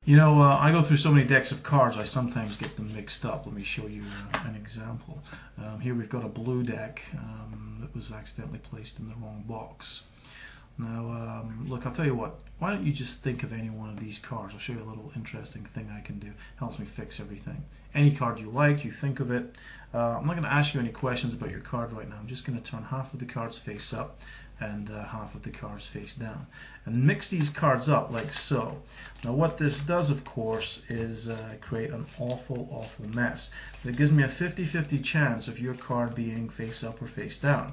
You know, I go through so many decks of cards, I sometimes get them mixed up. Let me show you an example. Here we've got a blue deck that was accidentally placed in the wrong box. Now, look, I'll tell you what, why don't you just think of any one of these cards? I'll show you a little interesting thing I can do. Helps me fix everything. Any card you like, you think of it. I'm not going to ask you any questions about your card right now. I'm just going to turn half of the cards face up and half of the cards face down. And mix these cards up like so. Now what this does, of course, is create an awful mess. It gives me a 50-50 chance of your card being face up or face down.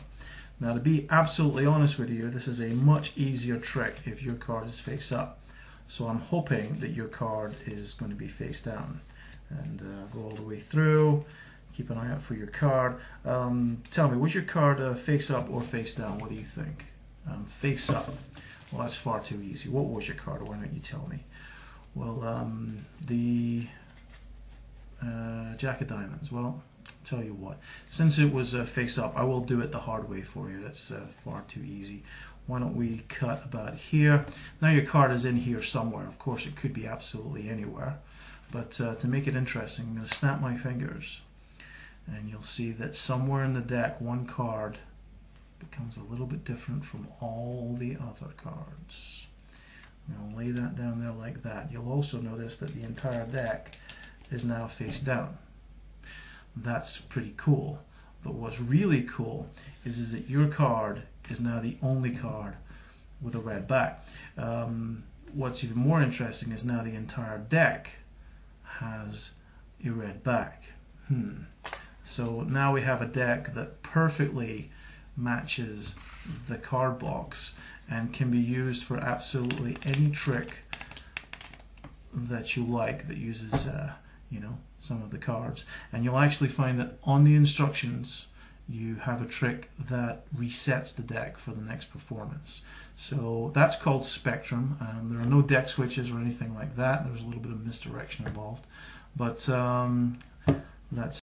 Now, to be absolutely honest with you, this is a much easier trick if your card is face up. So I'm hoping that your card is going to be face down. And go all the way through. Keep an eye out for your card. Tell me, was your card face up or face down? What do you think? Face up. Well, that's far too easy. What was your card? Why don't you tell me? Well, the Jack of Diamonds. Well, tell you what, since it was face up, I will do it the hard way for you. That's far too easy. Why don't we cut about here? Now your card is in here somewhere. Of course, it could be absolutely anywhere. But to make it interesting, I'm going to snap my fingers. And you'll see that somewhere in the deck, one card becomes a little bit different from all the other cards. I'll lay that down there like that. You'll also notice that the entire deck is now face down. That's pretty cool. But what's really cool is that your card is now the only card with a red back. What's even more interesting is now the entire deck has a red back. So now we have a deck that perfectly matches the card box and can be used for absolutely any trick that you like that uses some of the cards. And you'll actually find that on the instructions you have a trick that resets the deck for the next performance. So that's called Spectrum. There are no deck switches or anything like that. There's a little bit of misdirection involved, but that's